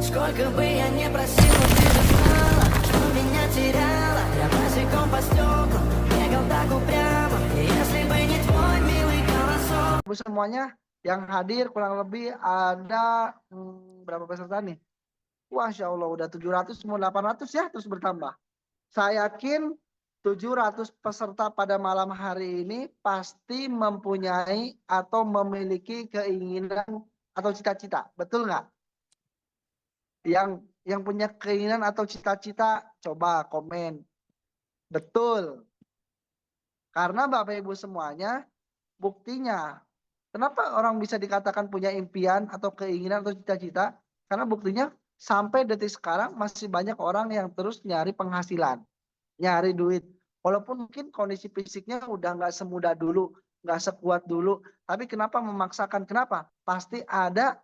Сколько бы я ни просил, но ты же знала, что меня теряла. Я босиком по стеклам бегал так упрямо. Если бы не твой милый голосок. Semuanya yang hadir kurang lebih ada berapa peserta nih? Masya Allah udah 700 mau 800 ya terus bertambah. Saya yakin 700 peserta pada malam hari ini pasti mempunyai atau memiliki keinginan atau cita-cita. Betul nggak? Yang punya keinginan atau cita-cita coba komen. Betul. Karena Bapak Ibu semuanya buktinya. Kenapa orang bisa dikatakan punya impian atau keinginan atau cita-cita? Karena buktinya sampai detik sekarang masih banyak orang yang terus nyari penghasilan, nyari duit. Walaupun mungkin kondisi fisiknya udah nggak semudah dulu, nggak sekuat dulu. Tapi kenapa memaksakan? Kenapa? Pasti ada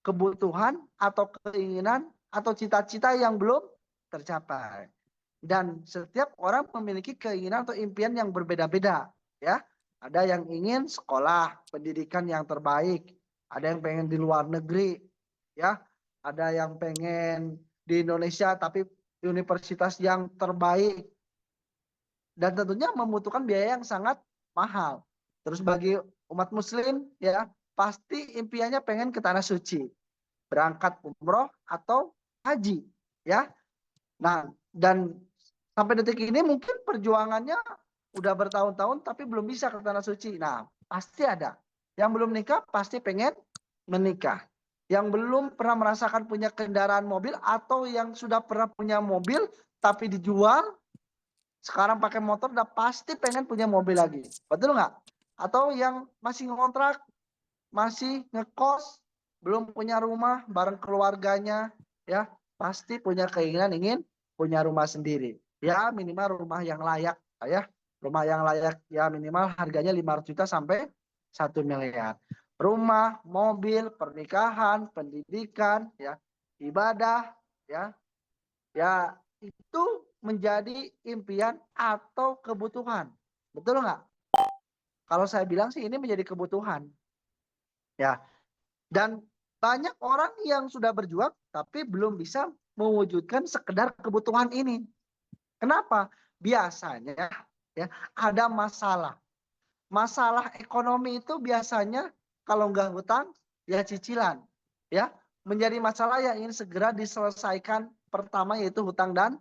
kebutuhan atau keinginan atau cita-cita yang belum tercapai. Dan setiap orang memiliki keinginan atau impian yang berbeda-beda, ya. Ada yang ingin sekolah, pendidikan yang terbaik, ada yang pengen di luar negeri, ya. Ada yang pengen di Indonesia tapi universitas yang terbaik. Dan tentunya membutuhkan biaya yang sangat mahal. Terus bagi umat muslim, ya, pasti impiannya pengen ke tanah suci, berangkat umroh atau haji, ya. Nah, dan sampai detik ini mungkin perjuangannya udah bertahun-tahun tapi belum bisa ke tanah suci. Nah, pasti ada. Yang belum nikah pasti pengen menikah. Yang belum pernah merasakan punya kendaraan mobil atau yang sudah pernah punya mobil tapi dijual, sekarang pakai motor udah pasti pengen punya mobil lagi. Betul nggak? Atau yang masih ngontrak, masih ngekos, belum punya rumah bareng keluarganya, ya pasti punya keinginan ingin punya rumah sendiri. Ya minimal rumah yang layak, ya. Rumah yang layak ya minimal harganya 500 juta sampai 1 miliar. Rumah, mobil, pernikahan, pendidikan, ya, ibadah, ya. Ya itu menjadi impian atau kebutuhan. Betul nggak? Kalau saya bilang sih ini menjadi kebutuhan. Ya. Dan banyak orang yang sudah berjuang tapi belum bisa mewujudkan sekedar kebutuhan ini. Kenapa? Biasanya ya ada masalah. Masalah ekonomi itu biasanya kalau nggak hutang ya cicilan. Ya, menjadi masalah yang ingin segera diselesaikan pertama yaitu hutang dan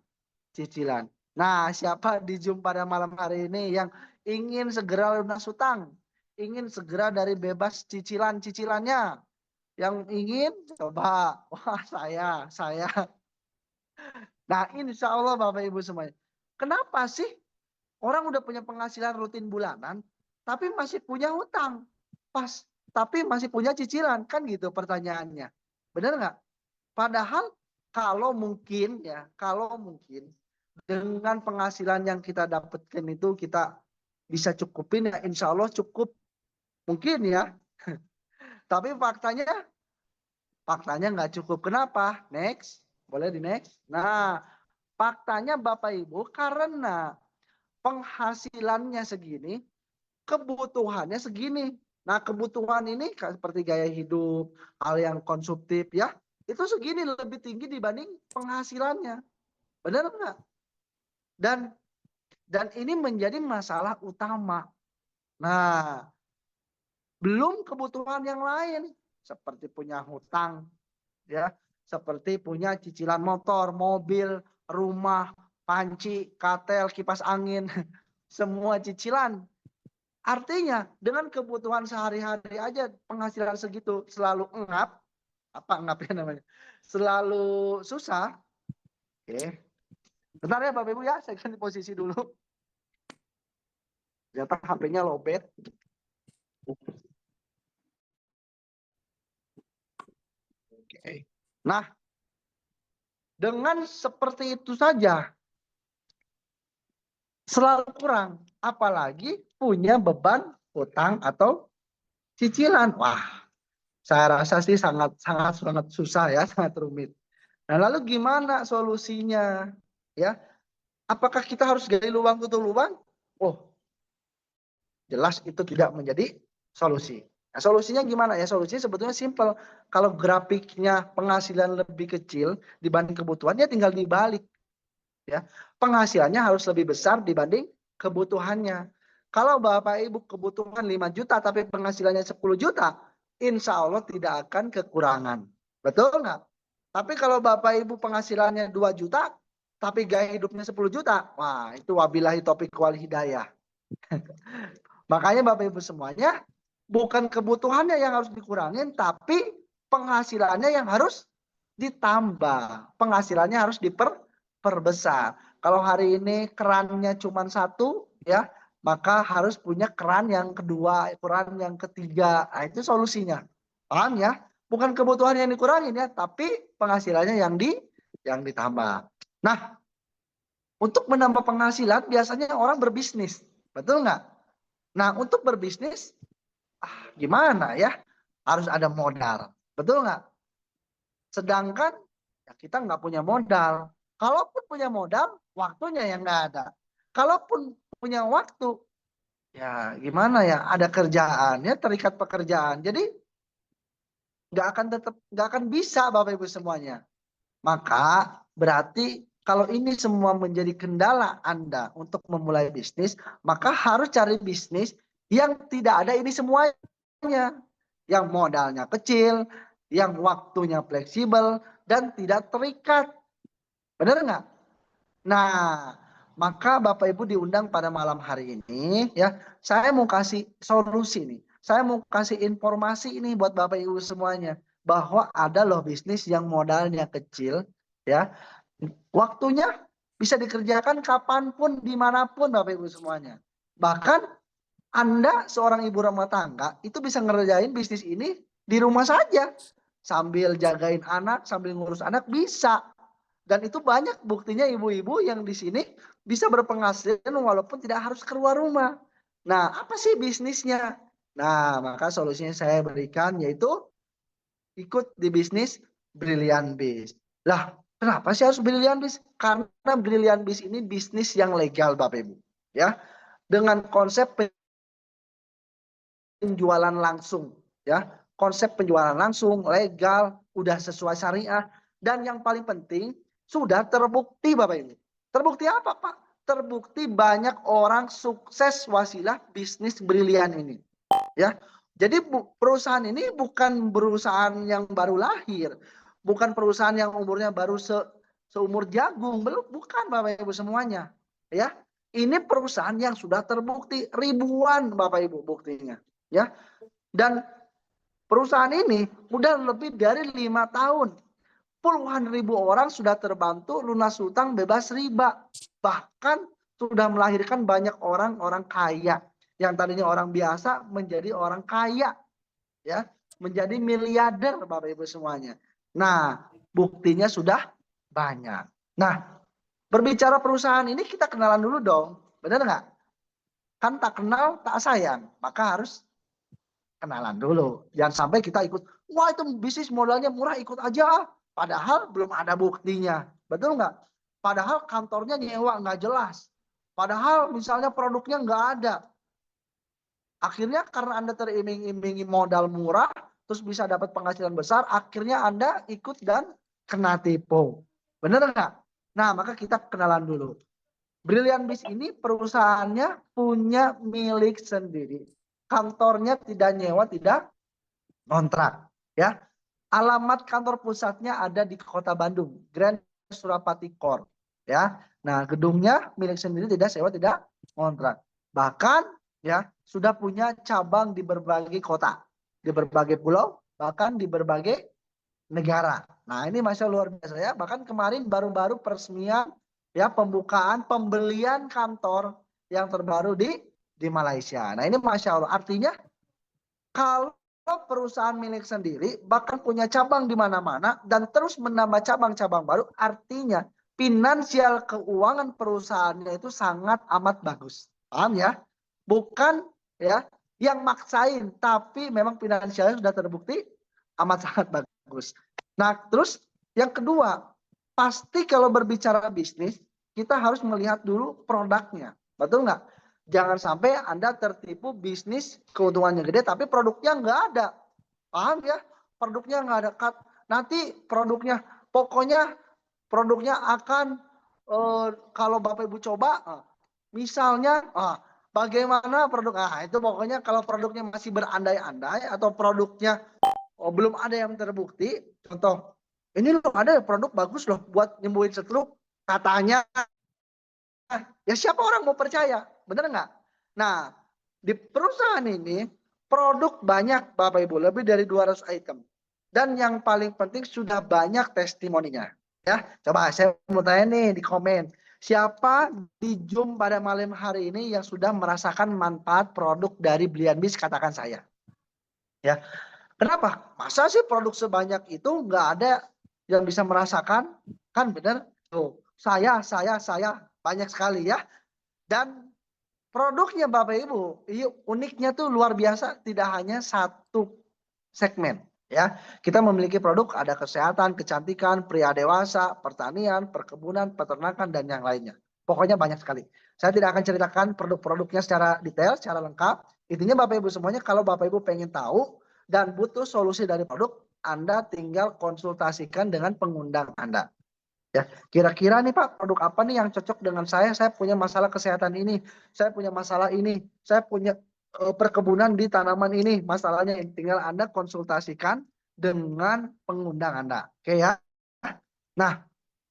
cicilan. Nah, siapa di Zoom pada malam hari ini yang ingin segera lunas hutang, ingin segera dari bebas cicilan-cicilannya? Yang ingin coba, wah saya. Nah, insya Allah Bapak Ibu semuanya. Kenapa sih orang udah punya penghasilan rutin bulanan, tapi masih punya hutang? Pas, tapi masih punya cicilan, kan gitu pertanyaannya. Benar nggak? Padahal kalau mungkin dengan penghasilan yang kita dapatkan itu kita bisa cukupin ya insya Allah cukup mungkin ya. Tapi faktanya nggak cukup. Kenapa? Next, boleh di next. Nah, faktanya Bapak Ibu karena penghasilannya segini, kebutuhannya segini. Nah, kebutuhan ini seperti gaya hidup, hal yang konsumtif ya, itu segini lebih tinggi dibanding penghasilannya. Benar nggak? Dan ini menjadi masalah utama. Nah, belum kebutuhan yang lain seperti punya hutang, ya, seperti punya cicilan motor, mobil, rumah, panci, katel, kipas angin, semua cicilan. Artinya dengan kebutuhan sehari-hari aja penghasilan segitu selalu engap ya namanya, selalu susah. Oke, bentar ya Bapak Ibu ya, saya ganti posisi dulu. Ternyata HP-nya lowbat. Oke. Nah, dengan seperti itu saja selalu kurang, apalagi punya beban utang atau cicilan. Wah, saya rasa sih sangat susah ya, sangat rumit. Nah, lalu gimana solusinya? Ya, apakah kita harus gali lubang tutup lubang? Oh, jelas itu tidak menjadi solusi. Nah, solusinya gimana ya? Solusinya sebetulnya simpel. Kalau grafiknya penghasilan lebih kecil dibanding kebutuhan, ya tinggal dibalik. Ya, penghasilannya harus lebih besar dibanding kebutuhannya. Kalau Bapak Ibu kebutuhan 5 juta tapi penghasilannya 10 juta, insya Allah tidak akan kekurangan. Betul nggak? Tapi kalau Bapak Ibu penghasilannya 2 juta tapi gaya hidupnya 10 juta, wah itu wabillahi taufiq wal hidayah. Makanya Bapak Ibu semuanya, bukan kebutuhannya yang harus dikurangin, tapi penghasilannya yang harus ditambah. Penghasilannya harus diperbesar. Kalau hari ini kerannya cuma satu, ya, maka harus punya keran yang kedua, keran yang ketiga. Nah, itu solusinya. Paham ya? Bukan kebutuhan yang dikurangin ya, tapi penghasilannya yang ditambah. Nah, untuk menambah penghasilan biasanya orang berbisnis. Betul nggak? Nah, untuk berbisnis, gimana ya? Harus ada modal. Betul nggak? Sedangkan ya kita nggak punya modal. Kalaupun punya modal, waktunya yang nggak ada. Kalaupun punya waktu, ya gimana ya? Ada kerjaan, ya terikat pekerjaan. Jadi nggak akan bisa Bapak Ibu semuanya. Maka berarti kalau ini semua menjadi kendala Anda untuk memulai bisnis, maka harus cari bisnis yang tidak ada ini semuanya. Yang modalnya kecil, yang waktunya fleksibel, dan tidak terikat. Benar nggak? Nah, maka Bapak Ibu diundang pada malam hari ini, ya. Saya mau kasih solusi nih. Saya mau kasih informasi ini buat Bapak Ibu semuanya, bahwa ada loh bisnis yang modalnya kecil, ya. Waktunya bisa dikerjakan kapanpun, dimanapun Bapak Ibu semuanya. Bahkan Anda seorang ibu rumah tangga itu bisa ngerjain bisnis ini di rumah saja. Sambil jagain anak, sambil ngurus anak bisa. Dan itu banyak buktinya ibu-ibu yang di sini bisa berpenghasilan walaupun tidak harus keluar rumah. Nah, apa sih bisnisnya? Nah, maka solusinya saya berikan yaitu ikut di bisnis Brilliant Biz. Lah, kenapa sih harus Brilliant Biz? Karena Brilliant Biz ini bisnis yang legal Bapak Ibu. Ya, dengan konsep penjualan langsung. Ya, konsep penjualan langsung, legal, udah sesuai syariah. Dan yang paling penting, sudah terbukti Bapak Ibu. Terbukti apa Pak? Terbukti banyak orang sukses wasilah bisnis Brilian ini. Ya, jadi perusahaan ini bukan perusahaan yang baru lahir, bukan perusahaan yang umurnya baru seumur jagung, belum, bukan Bapak Ibu semuanya. Ya, ini perusahaan yang sudah terbukti ribuan Bapak Ibu buktinya. Ya, dan perusahaan ini udah lebih dari 5 tahun. Puluhan ribu orang sudah terbantu lunas hutang bebas riba. Bahkan sudah melahirkan banyak orang-orang kaya. Yang tadinya orang biasa menjadi orang kaya. Ya, menjadi miliarder Bapak Ibu semuanya. Nah, buktinya sudah banyak. Nah, berbicara perusahaan ini kita kenalan dulu dong. Benar nggak? Kan tak kenal tak sayang. Maka harus kenalan dulu. Jangan sampai kita ikut, wah itu bisnis modalnya murah ikut aja. Padahal belum ada buktinya. Betul nggak? Padahal kantornya nyewa nggak jelas. Padahal misalnya produknya nggak ada. Akhirnya karena Anda teriming-imingi modal murah, terus bisa dapat penghasilan besar, akhirnya Anda ikut dan kena tipu. Benar nggak? Nah, maka kita kenalan dulu. Brilliant Biz ini perusahaannya punya milik sendiri. Kantornya tidak nyewa, tidak kontrak. Ya, alamat kantor pusatnya ada di Kota Bandung, Grand Surapati Core. Ya, nah gedungnya milik sendiri, tidak sewa, tidak kontrak. Bahkan ya sudah punya cabang di berbagai kota, di berbagai pulau, bahkan di berbagai negara. Nah ini masih luar biasa ya. Bahkan kemarin baru-baru peresmian ya pembukaan pembelian kantor yang terbaru di Malaysia. Nah ini masya Allah. Artinya kalau perusahaan milik sendiri bahkan punya cabang di mana-mana dan terus menambah cabang-cabang baru, artinya finansial keuangan perusahaannya itu sangat amat bagus. Paham ya? Bukan ya yang maksain, tapi memang finansialnya sudah terbukti amat sangat bagus. Nah, terus yang kedua, pasti kalau berbicara bisnis, kita harus melihat dulu produknya. Betul nggak? Jangan sampai Anda tertipu bisnis keuntungannya gede tapi produknya nggak ada. Paham ya? Produknya nggak ada. Nanti pokoknya produknya akan kalau Bapak Ibu coba, misalnya bagaimana produk, itu pokoknya kalau produknya masih berandai-andai atau produknya belum ada yang terbukti, contoh, ini loh ada produk bagus loh buat nyembuhin stroke, katanya, ya siapa orang mau percaya, bener nggak? Nah, di perusahaan ini produk banyak Bapak Ibu, lebih dari 200 item. Dan yang paling penting sudah banyak testimoninya. Ya, coba saya mau tanya nih di komen. Siapa di Zoom pada malam hari ini yang sudah merasakan manfaat produk dari Blian Biz, katakan saya. Ya, kenapa? Masa sih produk sebanyak itu nggak ada yang bisa merasakan? Kan benar? Tuh, saya banyak sekali ya. Dan produknya Bapak Ibu, uniknya tuh luar biasa, tidak hanya satu segmen. Ya, kita memiliki produk ada kesehatan, kecantikan, pria dewasa, pertanian, perkebunan, peternakan dan yang lainnya. Pokoknya banyak sekali. Saya tidak akan ceritakan produk-produknya secara detail, secara lengkap. Intinya Bapak Ibu semuanya, kalau Bapak Ibu pengen tahu dan butuh solusi dari produk, Anda tinggal konsultasikan dengan pengundang Anda. Ya, kira-kira nih Pak, produk apa nih yang cocok dengan saya? Saya punya masalah kesehatan ini, saya punya masalah ini, saya punya perkebunan di tanaman ini. Masalahnya tinggal Anda konsultasikan dengan pengundang Anda. Oke ya. Nah,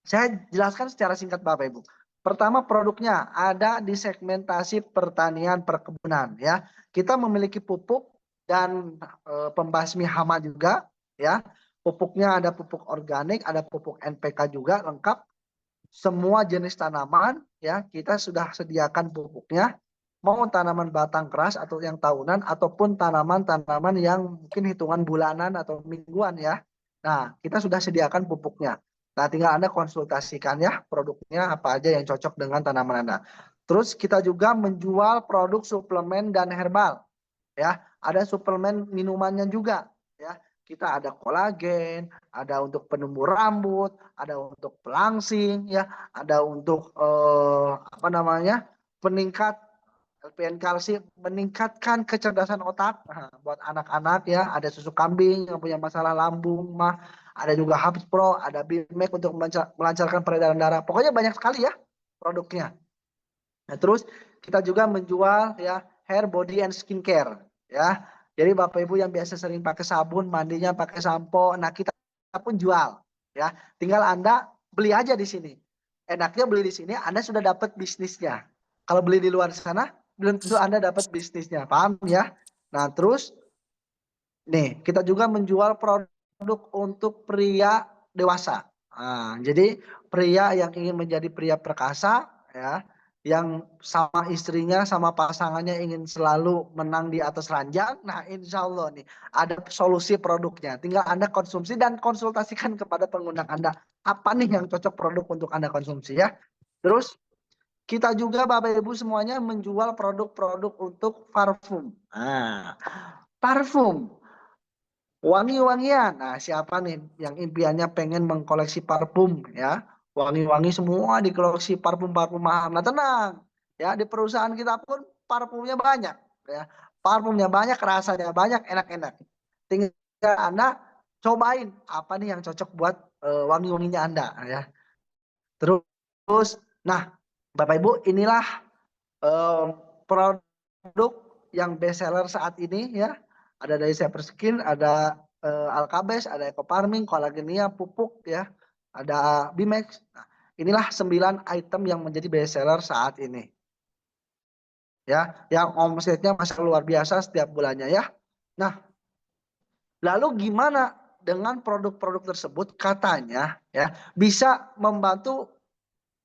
saya jelaskan secara singkat Bapak Ibu. Pertama, produknya ada di segmentasi pertanian perkebunan ya. Kita memiliki pupuk dan pembasmi hama juga ya. Pupuknya ada pupuk organik, ada pupuk NPK juga lengkap. Semua jenis tanaman ya kita sudah sediakan pupuknya. Mau tanaman batang keras atau yang tahunan ataupun tanaman-tanaman yang mungkin hitungan bulanan atau mingguan ya. Nah, kita sudah sediakan pupuknya. Nah, tinggal Anda konsultasikan ya produknya apa aja yang cocok dengan tanaman Anda. Terus kita juga menjual produk suplemen dan herbal. Ya, ada suplemen minumannya juga ya. Kita ada kolagen, ada untuk penumbuh rambut, ada untuk pelangsing ya, ada untuk apa namanya? Peningkat LPN kalsium, meningkatkan kecerdasan otak. Nah, buat anak-anak ya, ada susu kambing yang punya masalah lambung mah, ada juga Habs Pro, ada Bimek untuk melancarkan peredaran darah. Pokoknya banyak sekali ya produknya. Nah, terus kita juga menjual ya hair, body and skincare ya. Jadi Bapak Ibu yang biasa sering pakai sabun, mandinya pakai sampo, nah kita pun jual ya. Tinggal Anda beli aja di sini. Enaknya beli di sini, Anda sudah dapat bisnisnya. Kalau beli di luar sana, belum tentu Anda dapat bisnisnya. Paham ya? Nah, terus nih, kita juga menjual produk untuk pria dewasa. Nah, jadi pria yang ingin menjadi pria perkasa ya, yang sama istrinya, sama pasangannya ingin selalu menang di atas ranjang. Nah, insya Allah nih ada solusi produknya. Tinggal Anda konsumsi dan konsultasikan kepada pengundang Anda. Apa nih yang cocok produk untuk Anda konsumsi ya. Terus kita juga Bapak Ibu semuanya menjual produk-produk untuk parfum. Nah, parfum. Wangi-wangian. Nah, siapa nih yang impiannya pengen mengkoleksi parfum ya? Wangi-wangi semua dikoleksi parfum-parfum mahal. Nah, tenang. Ya, di perusahaan kita pun parfumnya banyak ya. Parfumnya banyak, rasanya banyak, enak-enak. Tinggal Anda cobain apa nih yang cocok buat wangi-wanginya Anda ya. Terus nah, Bapak Ibu inilah produk yang best seller saat ini ya. Ada dari Skin, ada Alkabes, ada Eco Farming, Kolagenia, pupuk ya. Ada Bimex. Nah, inilah 9 item yang menjadi best seller saat ini. Ya, yang omsetnya masih luar biasa setiap bulannya ya. Nah, lalu gimana dengan produk-produk tersebut katanya ya bisa membantu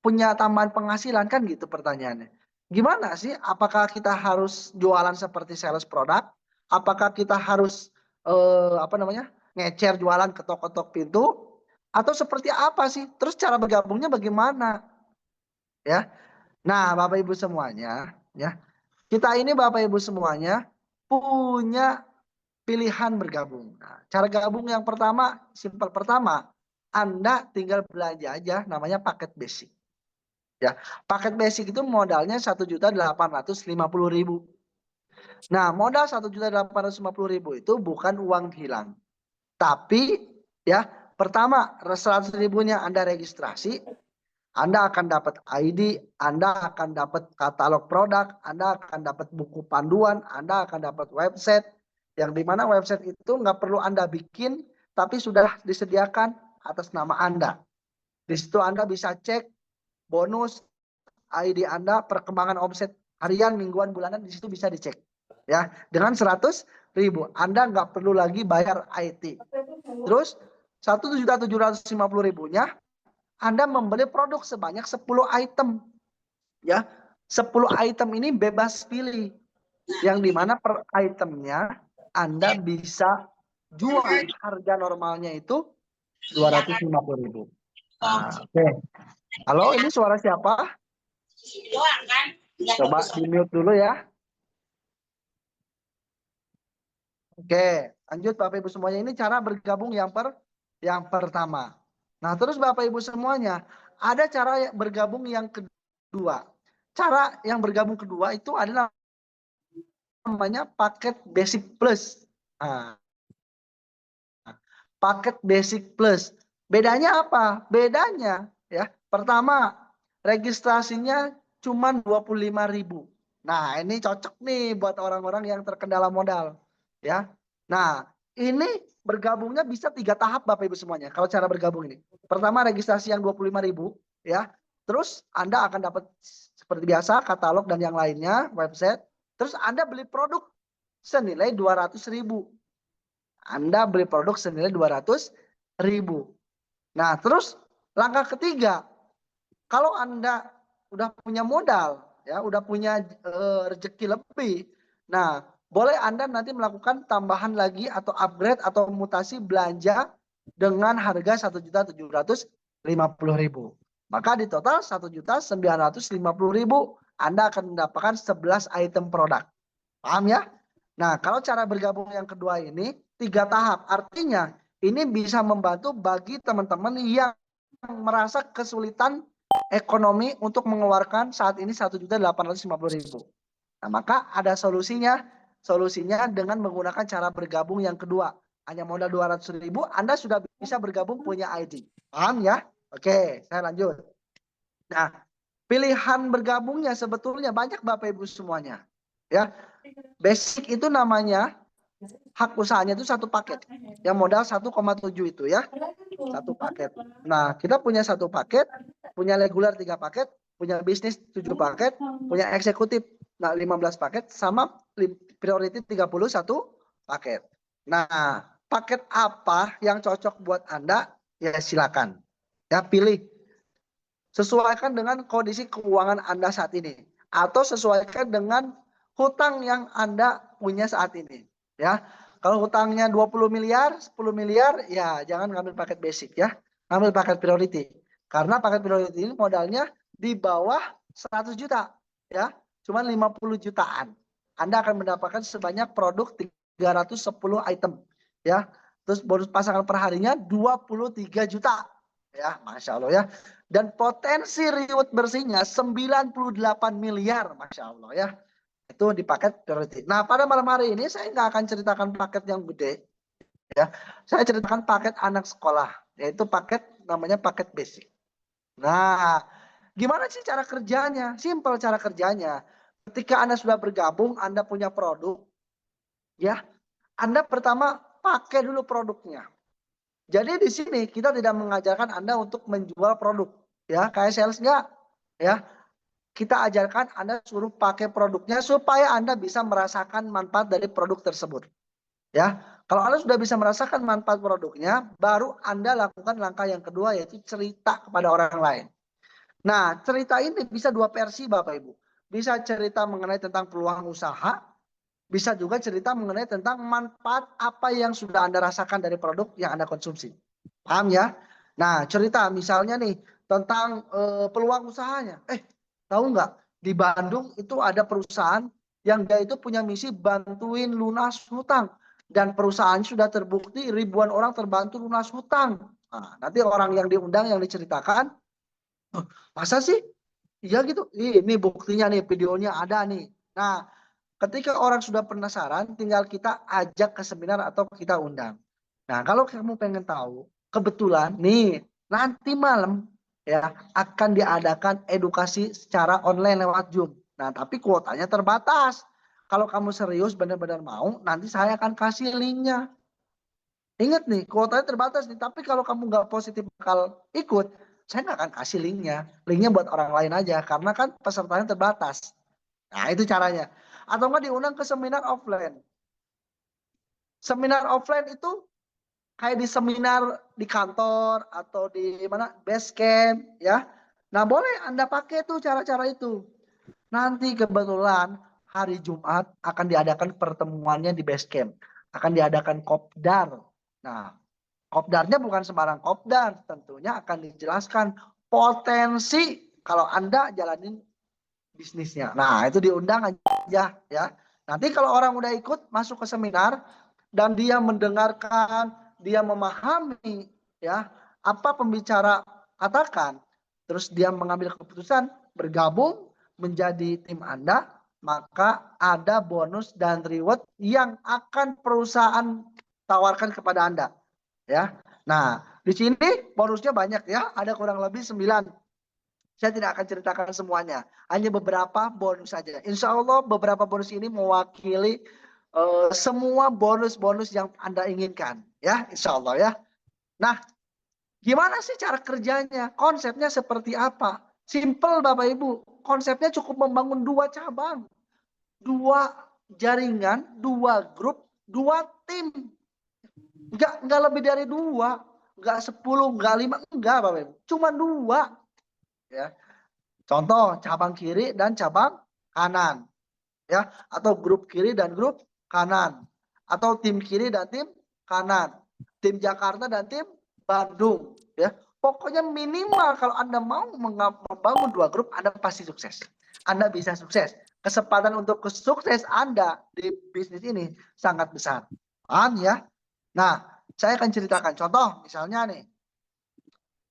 punya tambahan penghasilan kan gitu pertanyaannya. Gimana sih? Apakah kita harus jualan seperti sales produk? Apakah kita harus apa namanya ngecer jualan ke toko-toko pintu? Atau seperti apa sih? Terus cara bergabungnya bagaimana? Ya. Nah, Bapak Ibu semuanya, ya. Kita ini Bapak Ibu semuanya punya pilihan bergabung. Nah, cara gabung yang pertama, simpel pertama, Anda tinggal belanja aja namanya paket basic. Ya, paket basic itu modalnya 1.850.000. Nah, modal 1.850.000 itu bukan uang hilang. Tapi ya, pertama 100 ribunya Anda registrasi, Anda akan dapat ID, Anda akan dapat katalog produk, Anda akan dapat buku panduan, Anda akan dapat website, yang dimana website itu nggak perlu Anda bikin, tapi sudah disediakan atas nama Anda. Di situ Anda bisa cek bonus, ID Anda, perkembangan omset harian, mingguan, bulanan, di situ bisa dicek. Ya, dengan 100 ribu Anda nggak perlu lagi bayar IT. Terus 1.750.000-nya Anda membeli produk sebanyak 10 item. Ya, 10 item ini bebas pilih. Yang dimana per itemnya Anda bisa jual harga normalnya itu 250.000. Nah, oke. Halo, ini suara siapa? Coba di mute dulu ya. Oke, lanjut Bapak Ibu semuanya. Ini cara bergabung yang pertama. Nah, terus Bapak Ibu semuanya, ada cara bergabung yang kedua. Cara yang bergabung kedua itu adalah namanya paket basic plus. Nah, paket basic plus. Bedanya apa? Bedanya ya, pertama registrasinya cuma 25.000. Nah, ini cocok nih buat orang-orang yang terkendala modal, ya. Nah, ini bergabungnya bisa 3 tahap Bapak Ibu semuanya. Kalau cara bergabung ini. Pertama registrasi yang 25.000, ya. Terus Anda akan dapat seperti biasa katalog dan yang lainnya, website. Terus Anda beli produk senilai 200.000. Anda beli produk senilai 200.000. Nah, terus langkah ketiga, kalau Anda udah punya modal, ya, udah punya rezeki lebih. Nah, boleh Anda nanti melakukan tambahan lagi atau upgrade atau mutasi belanja dengan harga 1.750.000. Maka di total 1.950.000 Anda akan mendapatkan 11 item produk. Paham ya? Nah, kalau cara bergabung yang kedua ini 3 tahap. Artinya ini bisa membantu bagi teman-teman yang merasa kesulitan ekonomi untuk mengeluarkan saat ini 1.850.000. Nah, maka ada solusinya. Solusinya dengan menggunakan cara bergabung yang kedua. Hanya modal 200.000 Anda sudah bisa bergabung punya ID. Paham ya? Oke, saya lanjut. Nah, pilihan bergabungnya sebetulnya banyak Bapak Ibu semuanya. Ya. Basic itu namanya hak usahanya itu satu paket. Yang modal 1,7 itu ya. Satu paket. Nah, kita punya satu paket, punya reguler 3 paket, punya bisnis 7 paket, punya eksekutif 15 paket, sama priority 31 paket. Nah, paket apa yang cocok buat Anda? Ya silakan. Ya pilih. Sesuaikan dengan kondisi keuangan Anda saat ini. Atau sesuaikan dengan hutang yang Anda punya saat ini. Ya, kalau hutangnya 20 miliar, 10 miliar, ya jangan ngambil paket basic ya. Ngambil paket priority. Karena paket priority ini modalnya di bawah 100 juta. Ya, cuma 50 jutaan. Anda akan mendapatkan sebanyak produk 310 item. Ya, terus bonus pasangan perharinya 23 juta. Ya, Masya Allah ya. Dan potensi reward bersihnya 98 miliar. Masya Allah ya. Itu di paket priority. Nah, pada malam hari ini saya nggak akan ceritakan paket yang gede. Ya, saya ceritakan paket anak sekolah. Yaitu paket namanya paket basic. Nah, gimana sih cara kerjanya? Simpel cara kerjanya. Ketika Anda sudah bergabung, Anda punya produk. Ya, Anda pertama pakai dulu produknya. Jadi di sini kita tidak mengajarkan Anda untuk menjual produk, ya kayak sales enggak, ya. Kita ajarkan Anda suruh pakai produknya supaya Anda bisa merasakan manfaat dari produk tersebut, ya. Kalau Anda sudah bisa merasakan manfaat produknya, baru Anda lakukan langkah yang kedua yaitu cerita kepada orang lain. Nah, cerita ini bisa 2 versi Bapak Ibu. Bisa cerita mengenai tentang peluang usaha, bisa juga cerita mengenai tentang manfaat apa yang sudah Anda rasakan dari produk yang Anda konsumsi. Paham ya? Nah, cerita misalnya nih tentang peluang usahanya. Tahu nggak? Di Bandung itu ada perusahaan yang dia itu punya misi bantuin lunas hutang. Dan perusahaan sudah terbukti ribuan orang terbantu lunas hutang. Nah, nanti orang yang diundang yang diceritakan, masa sih Iya gitu. Ini buktinya nih, videonya ada nih. Nah, ketika orang sudah penasaran, tinggal kita ajak ke seminar atau kita undang. Nah, kalau kamu pengen tahu, kebetulan nih, nanti malam ya akan diadakan edukasi secara online lewat Zoom. Nah, tapi kuotanya terbatas. Kalau kamu serius benar-benar mau, nanti saya akan kasih linknya. Ingat nih, kuotanya terbatas nih. Tapi kalau kamu nggak positif bakal ikut, saya nggak akan kasih linknya. Linknya buat orang lain aja, karena kan pesertanya terbatas. Nah, itu caranya. Atau nggak diundang ke seminar offline. Seminar offline itu kayak di seminar di kantor atau di mana base camp ya. Nah, boleh Anda pakai tuh cara-cara itu. Nanti kebetulan hari Jumat akan diadakan pertemuannya di base camp. Akan diadakan kopdar. Nah, kopdarnya bukan sembarang kopdar, tentunya akan dijelaskan potensi kalau Anda jalanin bisnisnya. Nah, itu diundang aja ya. Nanti kalau orang udah ikut masuk ke seminar dan dia mendengarkan, dia memahami ya apa pembicara katakan, terus dia mengambil keputusan bergabung menjadi tim Anda, maka ada bonus dan reward yang akan perusahaan tawarkan kepada Anda ya. Nah, di sini bonusnya banyak ya, ada kurang lebih 9. Saya tidak akan ceritakan semuanya, hanya beberapa bonus saja. Insya Allah beberapa bonus ini mewakili semua bonus-bonus yang Anda inginkan. Ya, insya Allah ya. Nah, gimana sih cara kerjanya? Konsepnya seperti apa? Simple Bapak Ibu. Konsepnya cukup membangun 2 cabang. 2 jaringan, 2 grup, 2 tim. Enggak lebih dari 2. Enggak 10, enggak 5, enggak Bapak Ibu. Cuma 2. Ya. Contoh cabang kiri dan cabang kanan, ya, atau grup kiri dan grup kanan, atau tim kiri dan tim kanan, tim Jakarta dan tim Bandung, ya. Pokoknya minimal kalau Anda mau membangun 2 grup, Anda pasti sukses. Anda bisa sukses. Kesempatan untuk sukses Anda di bisnis ini sangat besar. Paham ya? Nah, saya akan ceritakan contoh misalnya nih.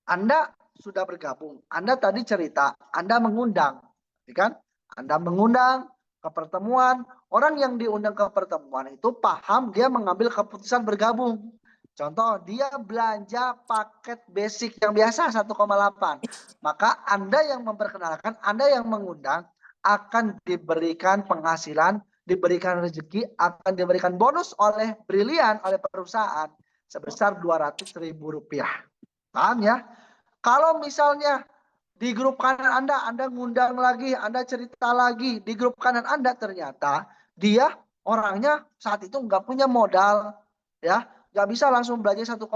Anda sudah bergabung. Anda tadi cerita, Anda mengundang, ya kan? Anda mengundang ke pertemuan. Orang yang diundang ke pertemuan itu paham, dia mengambil keputusan bergabung. Contoh, dia belanja paket basic yang biasa 1,8. Maka Anda yang memperkenalkan, Anda yang mengundang akan diberikan penghasilan, diberikan rezeki, akan diberikan bonus oleh Brilian, oleh perusahaan sebesar Rp200.000. Paham ya? Kalau misalnya di grup kanan Anda ngundang lagi, Anda cerita lagi, di grup kanan Anda ternyata dia orangnya saat itu nggak punya modal, ya, nggak bisa langsung belanja 1,8.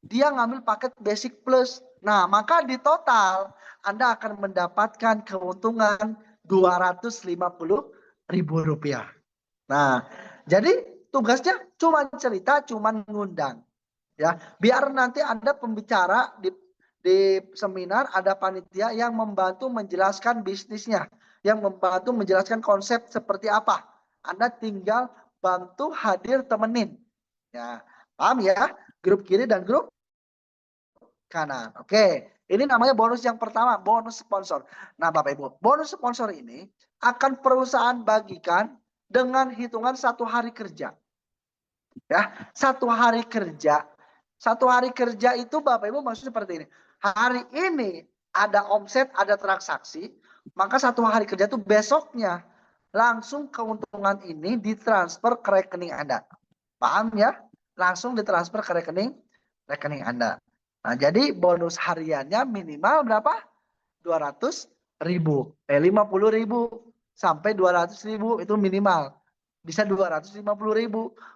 Dia ngambil paket basic plus. Nah, maka di total Anda akan mendapatkan keuntungan Rp250.000. Nah, jadi tugasnya cuma cerita, cuma ngundang. Ya, biar nanti ada pembicara di seminar, ada panitia yang membantu menjelaskan bisnisnya, yang membantu menjelaskan konsep seperti apa. Anda tinggal bantu hadir temenin. Ya, paham ya? Grup kiri dan grup kanan. Oke, ini namanya bonus yang pertama, bonus sponsor. Nah, Bapak Ibu, bonus sponsor ini akan perusahaan bagikan dengan hitungan 1 hari kerja. Ya, 1 hari kerja. 1 hari kerja itu Bapak Ibu maksudnya seperti ini. Hari ini ada omset, ada transaksi, maka 1 hari kerja itu besoknya langsung keuntungan ini ditransfer ke rekening Anda. Paham ya? Langsung ditransfer ke rekening Anda. Nah, jadi bonus hariannya minimal berapa? 200.000. 50.000 sampai 200.000 itu minimal. Bisa 250.000,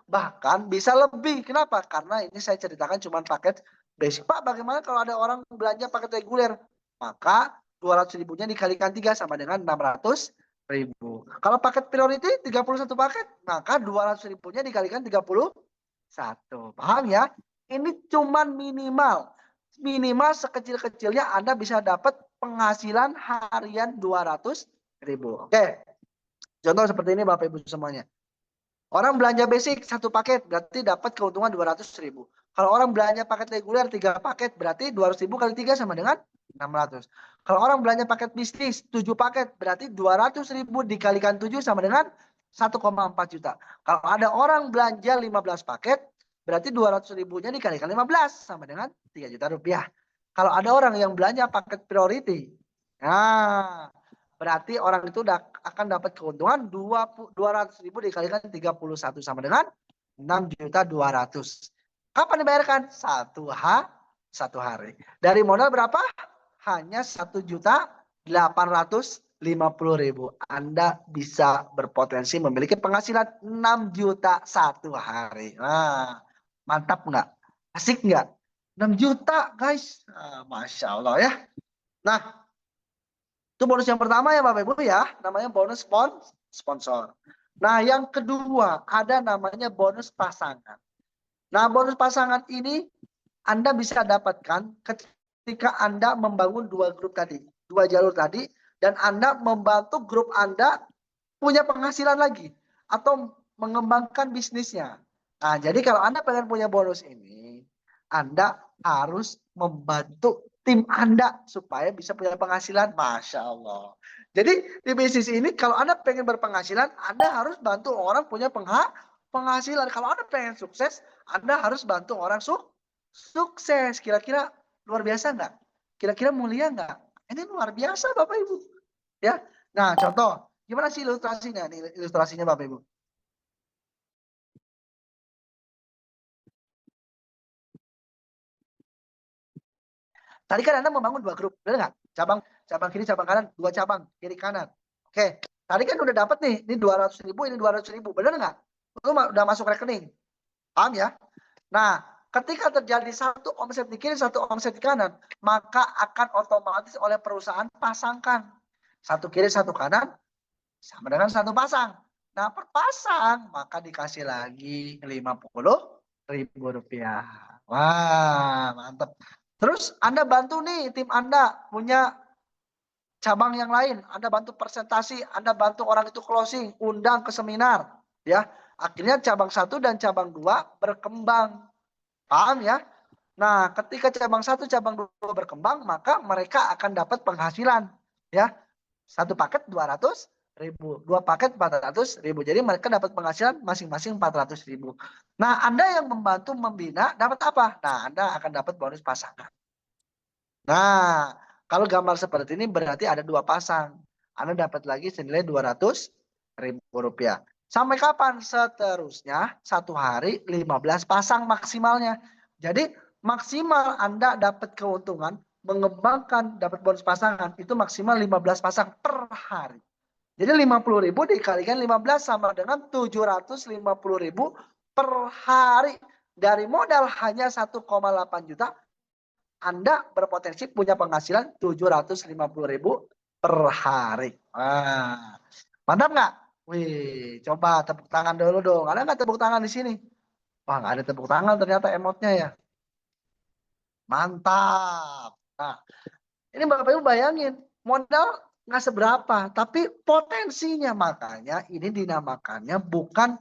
bahkan bisa lebih. Kenapa? Karena ini saya ceritakan cuma paket basic. Pak, bagaimana kalau ada orang belanja paket reguler? Maka 200.000-nya dikalikan 3 sama dengan 600.000. Kalau paket priority 31 paket, maka 200.000-nya dikalikan 31. Paham ya? Ini cuma minimal. Minimal sekecil-kecilnya Anda bisa dapat penghasilan harian 200.000. Oke. Contoh seperti ini Bapak Ibu semuanya. Orang belanja basic satu paket berarti dapat keuntungan 200.000. Kalau orang belanja paket reguler 3 paket berarti 200.000 kali 3 sama dengan 600. Kalau orang belanja paket bisnis 7 paket berarti 200.000 dikalikan 7 sama dengan 1,4 juta. Kalau ada orang belanja 15 paket berarti 200.000-nya dikalikan 15 sama dengan 3 juta rupiah. Kalau ada orang yang belanja paket priority, nah berarti orang itu akan dapat keuntungan 200.000 dikalikan 31 sama dengan 6.200.000. Kapan dibayarkan? Satu hari. Dari modal berapa? Hanya 1.850.000. Anda bisa berpotensi memiliki penghasilan 6 juta satu hari. Nah, mantap nggak? Asik nggak? 6 juta guys. Masya Allah ya. Nah, itu bonus yang pertama ya Bapak Ibu ya, namanya bonus sponsor. Nah yang kedua ada namanya bonus pasangan. Nah bonus pasangan ini Anda bisa dapatkan ketika Anda membangun 2 grup tadi, 2 jalur tadi, dan Anda membantu grup Anda punya penghasilan lagi atau mengembangkan bisnisnya. Nah jadi kalau Anda pengen punya bonus ini, Anda harus membantu tim Anda supaya bisa punya penghasilan. Masya Allah. Jadi di bisnis ini kalau Anda pengen berpenghasilan, Anda harus bantu orang punya penghasilan. Kalau Anda pengen sukses, Anda harus bantu orang sukses. Kira-kira luar biasa nggak? Kira-kira mulia nggak? Ini luar biasa Bapak Ibu. Ya. Nah contoh, gimana sih ilustrasinya? Nih, ilustrasinya Bapak Ibu. Tadi kan Anda membangun 2 grup, benar nggak? Cabang kiri, cabang kanan, 2 cabang, kiri kanan. Oke, tadi kan udah dapat nih, ini 200.000, ini 200.000, benar nggak? Itu udah masuk rekening, paham ya? Nah, ketika terjadi satu omset di kiri, satu omset di kanan, maka akan otomatis oleh perusahaan pasangkan. Satu kiri, satu kanan, sama dengan satu pasang. Nah, per pasang, maka dikasih lagi 50.000 rupiah. Wah, mantap. Terus Anda bantu nih tim Anda punya cabang yang lain, Anda bantu presentasi, Anda bantu orang itu closing, undang ke seminar, ya. Akhirnya cabang 1 dan cabang 2 berkembang. Paham ya? Nah, ketika cabang 1, cabang 2 berkembang, maka mereka akan dapat penghasilan, ya. 1 paket 200.000, 2 paket 400.000. Jadi mereka dapat penghasilan masing-masing 400.000. Nah, Anda yang membantu membina dapat apa? Nah, Anda akan dapat bonus pasangan. Nah, kalau gambar seperti ini berarti ada 2 pasang. Anda dapat lagi senilai 200.000 rupiah. Sampai kapan? Seterusnya 1 hari 15 pasang maksimalnya. Jadi maksimal Anda dapat keuntungan mengembangkan dapat bonus pasangan itu maksimal 15 pasang per hari. Jadi 50.000 dikalikan 15 sama dengan 750.000 per hari. Dari modal hanya 1,8 juta, Anda berpotensi punya penghasilan 750.000 per hari. Wah, mantap nggak? Wih, coba tepuk tangan dulu dong. Ada nggak tepuk tangan di sini? Wah, nggak ada tepuk tangan ternyata emotnya ya. Mantap. Nah, ini Bapak Ibu bayangin, modal nggak seberapa, tapi potensinya makanya ini dinamakannya bukan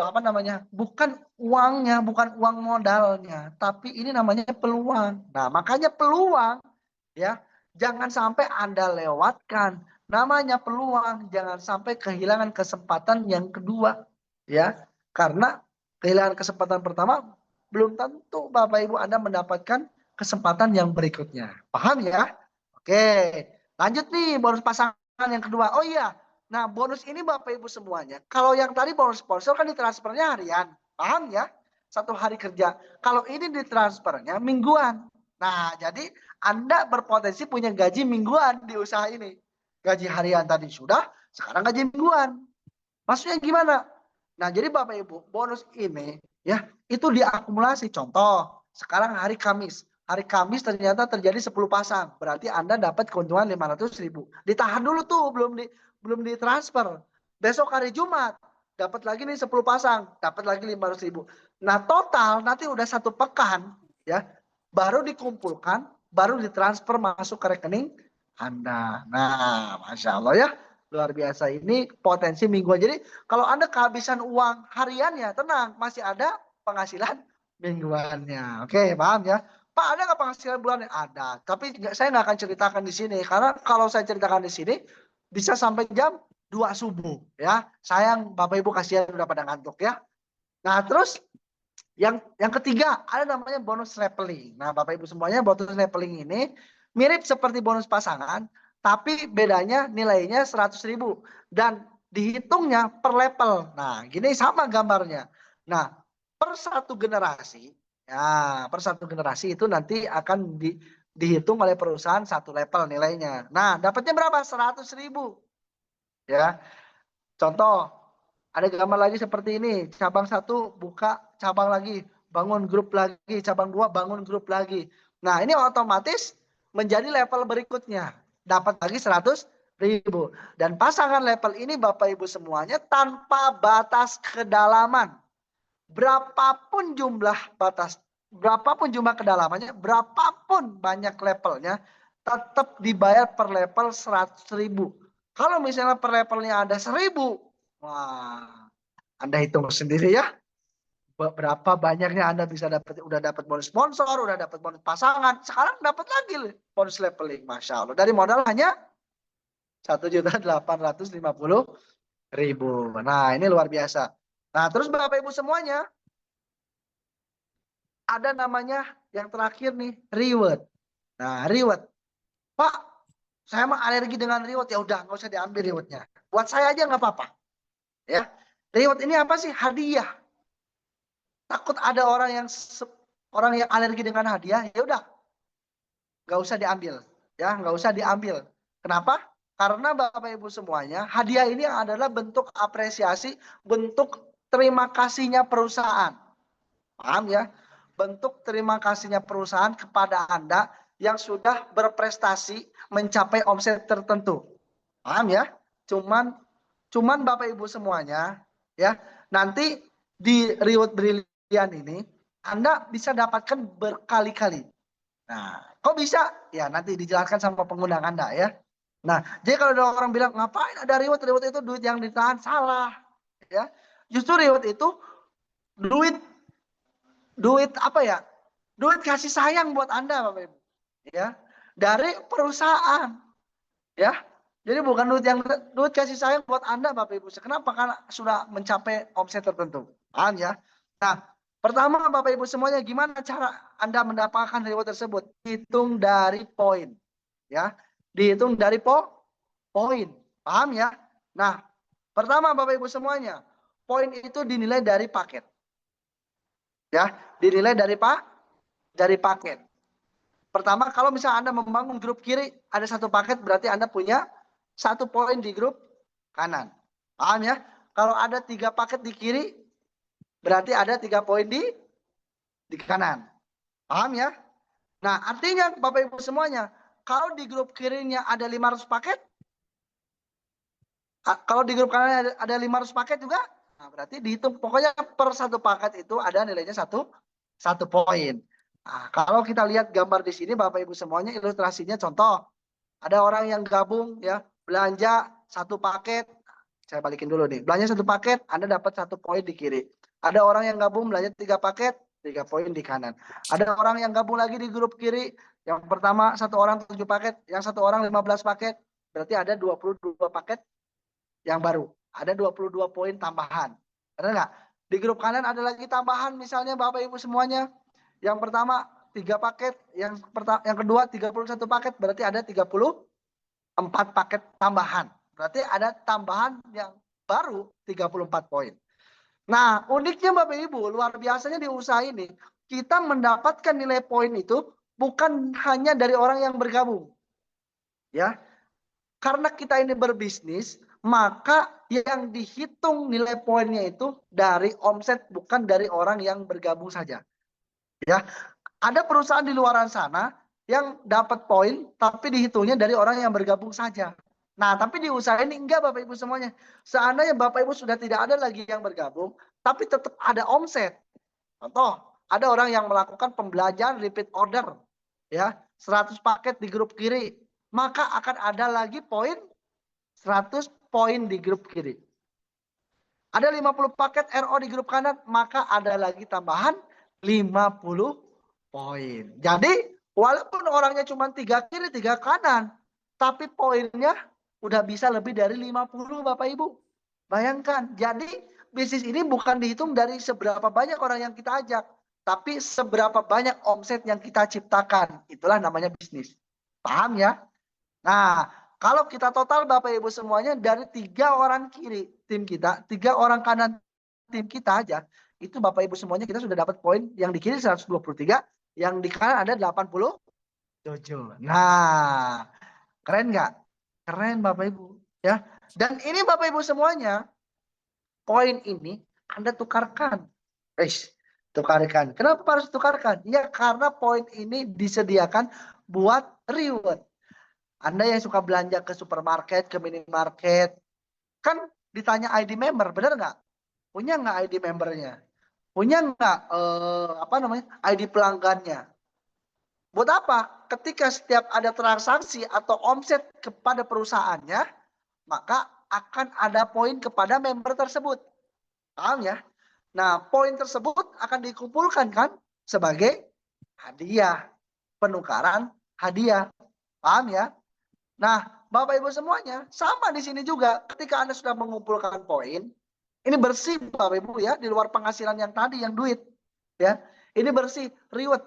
apa namanya? Bukan uangnya, bukan uang modalnya, tapi ini namanya peluang. Nah, makanya peluang ya, jangan sampai Anda lewatkan. Namanya peluang, jangan sampai kehilangan kesempatan yang kedua ya. Karena kehilangan kesempatan pertama belum tentu Bapak Ibu Anda mendapatkan kesempatan yang berikutnya. Paham ya? Oke, lanjut nih bonus pasangan yang kedua. Oh iya, nah bonus ini Bapak Ibu semuanya. Kalau yang tadi bonus sponsor kan ditransfernya harian. Paham ya? 1 hari kerja. Kalau ini ditransfernya mingguan. Nah jadi Anda berpotensi punya gaji mingguan di usaha ini. Gaji harian tadi sudah, sekarang gaji mingguan. Maksudnya gimana? Nah jadi Bapak Ibu bonus ini ya itu diakumulasi. Contoh sekarang hari Kamis. Hari Kamis ternyata terjadi 10 pasang. Berarti Anda dapat keuntungan 500.000. Ditahan dulu tuh, belum ditransfer. Besok hari Jumat dapat lagi nih 10 pasang, dapat lagi 500.000. Nah total nanti udah 1 pekan ya, baru dikumpulkan, baru ditransfer masuk ke rekening Anda. Nah, Masya Allah ya. Luar biasa. Ini potensi mingguan. Jadi kalau Anda kehabisan uang hariannya, tenang, masih ada penghasilan mingguannya. Oke, paham ya? Pak, ada nggak penghasilan bulannya? Ada. Tapi saya nggak akan ceritakan di sini. Karena kalau saya ceritakan di sini, bisa sampai jam 2 subuh. Ya, sayang Bapak Ibu kasihan udah pada ngantuk ya. Nah, terus yang ketiga, ada namanya bonus leveling. Nah, Bapak Ibu semuanya, bonus leveling ini mirip seperti bonus pasangan, tapi bedanya nilainya 100.000 dan dihitungnya per level. Nah, gini sama gambarnya. Nah, per satu generasi, ya, per satu generasi itu nanti akan dihitung oleh perusahaan satu level nilainya. Nah, dapatnya berapa? 100.000. Ya, contoh, ada gambar lagi seperti ini. Cabang satu buka cabang lagi, bangun grup lagi, cabang dua bangun grup lagi. Nah, ini otomatis menjadi level berikutnya. Dapat lagi 100.000. Dan pasangan level ini Bapak Ibu semuanya tanpa batas kedalaman. Berapapun jumlah batas, berapapun jumlah kedalamannya, berapapun banyak levelnya, tetap dibayar per level 100.000. Kalau misalnya per levelnya ada 1.000, wah, Anda hitung sendiri ya. Berapa banyaknya Anda bisa dapat, udah dapat bonus sponsor, udah dapat bonus pasangan, sekarang dapat lagi bonus leveling, Masya Allah. Dari modal hanya 1.850.000. Nah, ini luar biasa. Nah, terus Bapak Ibu semuanya, ada namanya yang terakhir nih, reward. Nah, reward. Pak, saya mah alergi dengan reward, ya udah nggak usah diambil rewardnya. Buat saya aja nggak apa-apa. Ya, reward ini apa sih? Hadiah. Takut ada orang yang alergi dengan hadiah, ya udah nggak usah diambil, ya nggak usah diambil. Kenapa? Karena Bapak Ibu semuanya, hadiah ini adalah bentuk apresiasi, bentuk terima kasihnya perusahaan. Paham ya? Bentuk terima kasihnya perusahaan kepada Anda yang sudah berprestasi mencapai omset tertentu. Paham ya? Cuman Bapak Ibu semuanya, ya, nanti di reward brilian ini Anda bisa dapatkan berkali-kali. Nah, kok bisa? Ya, nanti dijelaskan sama pengguna Anda ya. Nah, jadi kalau ada orang bilang ngapain ada reward, reward itu duit yang ditahan, salah. Ya, justru reward itu duit duit apa ya? Duit kasih sayang buat Anda, Bapak Ibu. Ya, dari perusahaan. Ya, jadi bukan duit kasih sayang buat Anda, Bapak Ibu. Kenapa? Karena sudah mencapai omset tertentu. Paham ya? Nah, pertama Bapak Ibu semuanya, gimana cara Anda mendapatkan reward tersebut? Hitung dari poin. Ya, dihitung dari poin. Paham ya? Nah, pertama Bapak Ibu semuanya, poin itu dinilai dari paket. Ya, dinilai dari paket. Pertama, kalau misalnya Anda membangun grup kiri, ada satu paket, berarti Anda punya 1 poin di grup kanan. Paham ya? Kalau ada 3 paket di kiri, berarti ada 3 poin di kanan. Paham ya? Nah, artinya Bapak Ibu semuanya, kalau di grup kirinya ada 500 paket, kalau di grup kanan ada 500 paket juga, nah berarti dihitung. Pokoknya per satu paket itu ada nilainya satu poin. Nah, kalau kita lihat gambar di sini Bapak Ibu semuanya, ilustrasinya contoh, ada orang yang gabung ya, belanja satu paket, saya balikin dulu nih, belanja satu paket, Anda dapat 1 poin di kiri. Ada orang yang gabung belanja 3 paket, 3 poin di kanan. Ada orang yang gabung lagi di grup kiri, yang pertama 1 orang 7 paket, yang 1 orang 15 paket, berarti ada 22 paket yang baru. Ada 22 poin tambahan. Benar nggak? Di grup kanan ada lagi tambahan, misalnya Bapak Ibu semuanya, yang pertama 3 paket, yang kedua 31 paket, berarti ada 34 paket tambahan. Berarti ada tambahan yang baru 34 poin. Nah, uniknya Bapak Ibu, luar biasanya di usaha ini, kita mendapatkan nilai poin itu bukan hanya dari orang yang bergabung. Ya. Karena kita ini berbisnis, maka yang dihitung nilai poinnya itu dari omset, bukan dari orang yang bergabung saja. Ya, ada perusahaan di luar sana yang dapat poin, tapi dihitungnya dari orang yang bergabung saja. Nah, tapi di usaha ini enggak Bapak Ibu semuanya. Seandainya Bapak Ibu sudah tidak ada lagi yang bergabung, tapi tetap ada omset. Contoh, ada orang yang melakukan pembelajaran repeat order, ya, 100 paket di grup kiri, maka akan ada lagi poin 100 poin di grup kiri. Ada 50 paket RO di grup kanan, maka ada lagi tambahan 50 poin. Jadi walaupun orangnya cuma 3 kiri, 3 kanan, tapi poinnya udah bisa lebih dari 50 Bapak Ibu. Bayangkan, jadi bisnis ini bukan dihitung dari seberapa banyak orang yang kita ajak, tapi seberapa banyak omset yang kita ciptakan. Itulah namanya bisnis. Paham ya? Nah, kalau kita total Bapak Ibu semuanya dari 3 orang kiri tim kita, 3 orang kanan tim kita aja, itu Bapak Ibu semuanya kita sudah dapat poin yang di kiri 123, yang di kanan ada 87. Nah, keren nggak? Keren Bapak Ibu ya. Dan ini Bapak Ibu semuanya, poin ini Anda tukarkan. Tukarkan. Kenapa harus tukarkan? Ya karena poin ini disediakan buat reward. Anda yang suka belanja ke supermarket, ke minimarket, kan ditanya ID member, benar nggak? Punya nggak ID membernya? Punya nggak ID pelanggannya? Buat apa? Ketika setiap ada transaksi atau omset kepada perusahaannya, maka akan ada poin kepada member tersebut. Paham ya? Nah, poin tersebut akan dikumpulkan kan sebagai hadiah, penukaran hadiah. Paham ya? Nah, Bapak Ibu semuanya, sama di sini juga. Ketika Anda sudah mengumpulkan poin, ini bersih Bapak Ibu ya, di luar penghasilan yang tadi, yang duit. Ya, ini bersih, reward.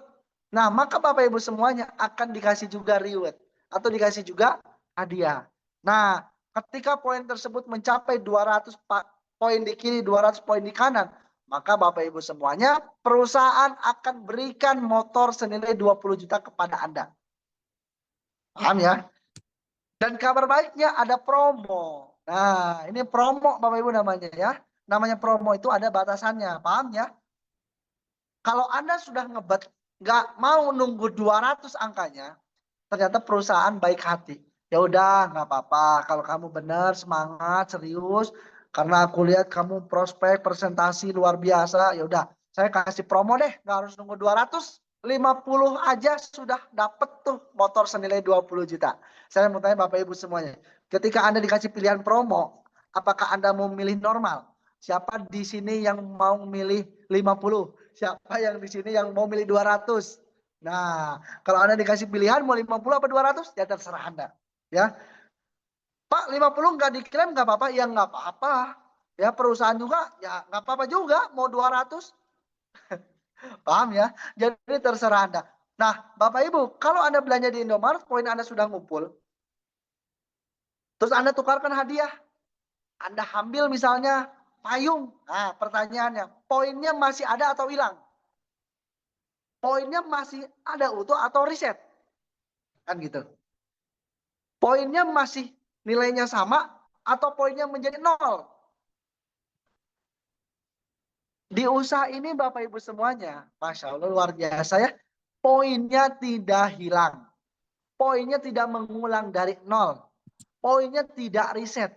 Nah, maka Bapak Ibu semuanya akan dikasih juga reward. Atau dikasih juga hadiah. Nah, ketika poin tersebut mencapai 200 poin di kiri, 200 poin di kanan, maka Bapak Ibu semuanya, perusahaan akan berikan motor senilai 20 juta kepada Anda. Paham ya? Dan kabar baiknya ada promo. Nah, ini promo Bapak Ibu namanya ya. Namanya promo itu ada batasannya, paham ya? Kalau Anda sudah ngebet, nggak mau nunggu 200 angkanya, ternyata perusahaan baik hati. Ya udah, nggak apa-apa. Kalau kamu benar, semangat, serius, karena aku lihat kamu prospek, presentasi luar biasa, ya udah, saya kasih promo deh, nggak harus nunggu 200. 50 aja sudah dapat tuh motor senilai 20 juta. Saya mau tanya Bapak Ibu semuanya. Ketika Anda dikasih pilihan promo, apakah Anda mau milih normal? Siapa di sini yang mau milih 50? Siapa yang di sini yang mau milih 200? Nah, kalau Anda dikasih pilihan mau 50 apa 200? Ya terserah Anda. Ya. Pak, 50 nggak diklaim nggak apa-apa? Ya nggak apa-apa. Ya perusahaan juga ya nggak apa-apa juga mau 200. Paham ya? Jadi terserah Anda. Nah, Bapak Ibu, kalau Anda belanja di Indomaret, poin Anda sudah ngumpul. Terus Anda tukarkan hadiah. Anda ambil misalnya payung. Nah, pertanyaannya, poinnya masih ada atau hilang? Poinnya masih ada utuh atau reset? Kan gitu. Poinnya masih nilainya sama atau poinnya menjadi 0? Di usaha ini Bapak Ibu semuanya, Masya Allah luar biasa ya. Poinnya tidak hilang. Poinnya tidak mengulang dari 0. Poinnya tidak reset.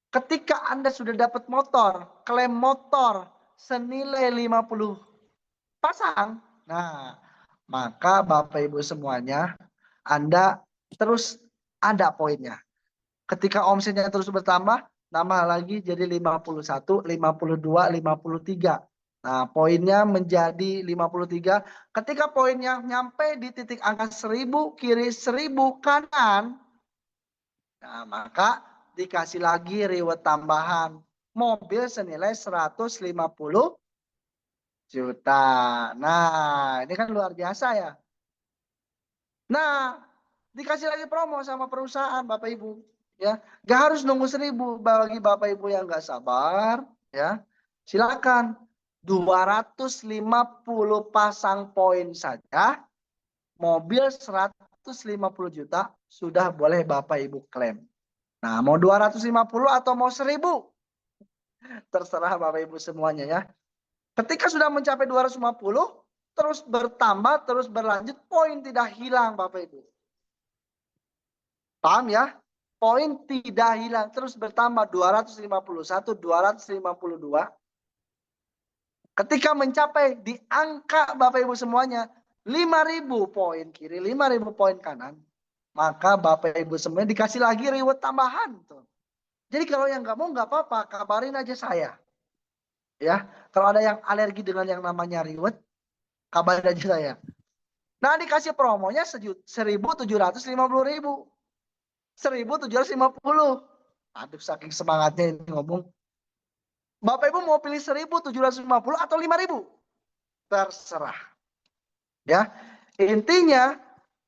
Ketika Anda sudah dapat motor, klaim motor senilai 50 pasang. Nah, maka Bapak Ibu semuanya, Anda terus ada poinnya. Ketika omsetnya terus bertambah, nambah lagi jadi 51, 52, 53. Nah, poinnya menjadi 53. Ketika poinnya nyampe di titik angka 1000 kiri, 1000 kanan, nah maka dikasih lagi reward tambahan. Mobil senilai 150 juta. Nah, ini kan luar biasa ya. Nah, dikasih lagi promo sama perusahaan Bapak Ibu. Ya, gak harus nunggu 1000 bagi Bapak Ibu yang gak sabar. Ya, silakan 250 pasang poin saja. Mobil 150 juta sudah boleh Bapak Ibu klaim. Nah, mau 250 atau mau 1000? Terserah Bapak Ibu semuanya ya. Ketika sudah mencapai 250, terus bertambah, terus berlanjut, poin tidak hilang Bapak Ibu. Paham ya? Poin tidak hilang, terus bertambah 251, 252. Ketika mencapai di angka Bapak Ibu semuanya 5000 poin kiri, 5000 poin kanan, maka Bapak Ibu semuanya dikasih lagi reward tambahan tuh. Jadi kalau yang nggak mau nggak apa-apa, kabarin aja saya. Ya, kalau ada yang alergi dengan yang namanya reward, kabarin aja saya. Nah, dikasih promonya 1.750.000. 1.750. Aduh, saking semangatnya ini ngomong. Bapak Ibu mau pilih 1.750 atau 5.000? Terserah. Ya, intinya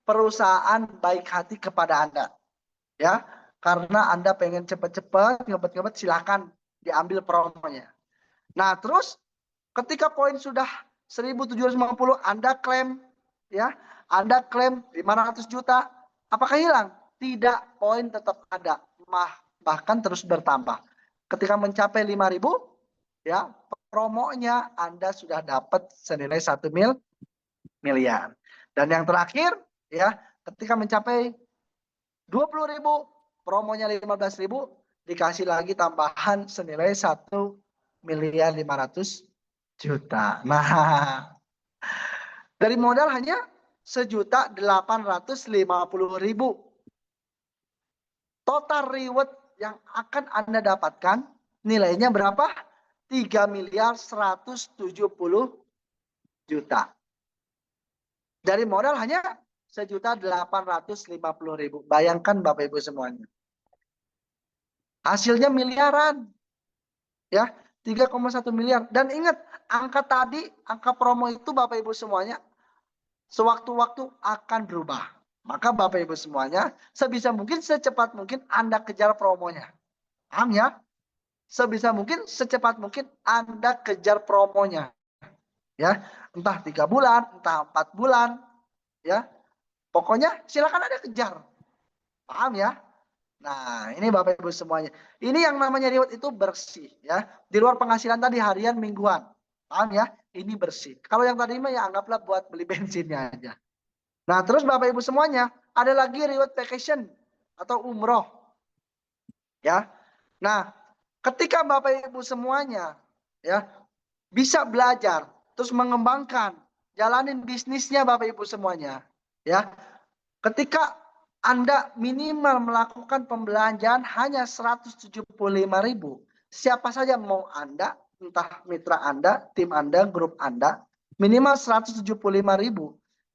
perusahaan baik hati kepada Anda. Ya, karena Anda pengen cepat-cepat, ngebet-ngebet, silakan diambil promonya. Nah, terus ketika poin sudah 1.750, Anda klaim, ya, Anda klaim 500 juta, apakah hilang? Tidak, poin tetap ada, bahkan terus bertambah. Ketika mencapai 5.000, ya, promonya Anda sudah dapat senilai 1 miliar. Dan yang terakhir, ya, ketika mencapai 20.000, promonya 15.000, dikasih lagi tambahan senilai 1.500.000.000. Nah, dari modal hanya 1.850.000. Total reward yang akan Anda dapatkan nilainya berapa? 3.170.000.000. Dari modal hanya 1.850.000. Bayangkan Bapak Ibu semuanya. Hasilnya miliaran. Ya, 3,1 miliar. Dan ingat, angka tadi, angka promo itu Bapak Ibu semuanya sewaktu-waktu akan berubah. Maka Bapak Ibu semuanya, sebisa mungkin, secepat mungkin Anda kejar promonya. Paham ya? Sebisa mungkin, secepat mungkin Anda kejar promonya. Ya, entah 3 bulan, entah 4 bulan, ya. Pokoknya silakan Anda kejar. Paham ya? Nah, ini Bapak Ibu semuanya. Ini yang namanya reward itu bersih, ya. Di luar penghasilan tadi harian, mingguan. Paham ya? Ini bersih. Kalau yang tadi mah ya anggaplah buat beli bensinnya aja. Nah, terus Bapak Ibu semuanya, ada lagi reward vacation atau umroh. Ya. Nah, ketika Bapak Ibu semuanya, ya, bisa belajar, terus mengembangkan, jalanin bisnisnya Bapak Ibu semuanya, ya. Ketika Anda minimal melakukan pembelanjaan hanya 175.000, siapa saja mau Anda, entah mitra Anda, tim Anda, grup Anda, minimal 175.000,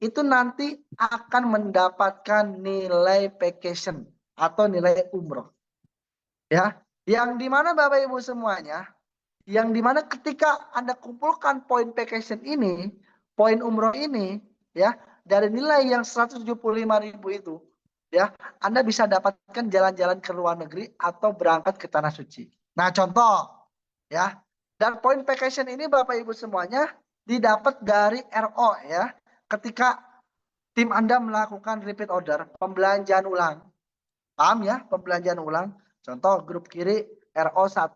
itu nanti akan mendapatkan nilai vacation atau nilai umroh. Ya, yang dimana Bapak Ibu semuanya, yang dimana ketika Anda kumpulkan poin vacation ini, poin umroh ini, ya, dari nilai yang 175.000 itu, ya, Anda bisa dapatkan jalan-jalan ke luar negeri atau berangkat ke tanah suci. Nah, contoh, ya, dan poin vacation ini Bapak Ibu semuanya didapat dari RO, ya, ketika tim Anda melakukan repeat order, pembelanjaan ulang. Paham ya, pembelanjaan ulang. Contoh grup kiri RO1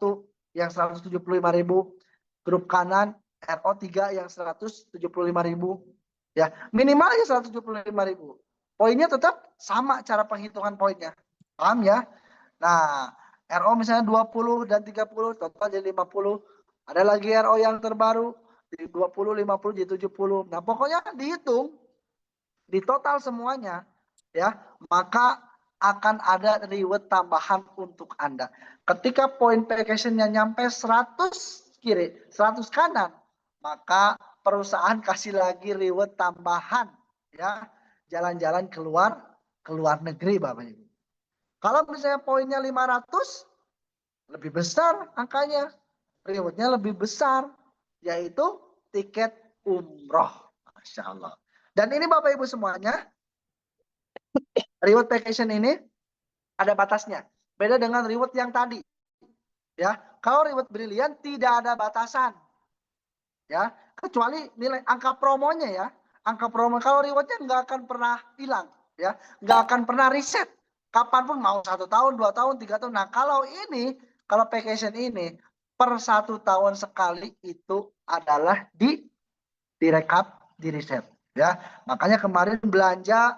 yang 175.000, grup kanan RO3 yang 175.000. Ya, minimalnya 175.000. Poinnya tetap sama cara penghitungan poinnya. Paham ya? Nah, RO misalnya 20 dan 30, total jadi 50. Ada lagi RO yang terbaru, jadi 20, 50, jadi 70. Nah, pokoknya dihitung, di total semuanya, ya, maka akan ada reward tambahan untuk Anda. Ketika poin vacationnya nyampe 100 kiri, 100 kanan, maka perusahaan kasih lagi reward tambahan, ya, jalan-jalan keluar negeri Bapak Ibu. Kalau misalnya poinnya 500, lebih besar angkanya, rewardnya lebih besar, yaitu tiket umroh. Masya Allah. Dan ini Bapak Ibu semuanya, reward vacation ini ada batasnya. Beda dengan reward yang tadi. Ya, kalau reward brilian tidak ada batasan. Ya, kecuali nilai angka promonya ya. Angka promo, kalau rewardnya nggak akan pernah hilang, ya, nggak akan pernah reset. Kapanpun mau 1 tahun, 2 tahun, 3 tahun. Nah, kalau ini, kalau vacation ini per 1 tahun sekali itu adalah direkap, di reset. Ya, makanya kemarin belanja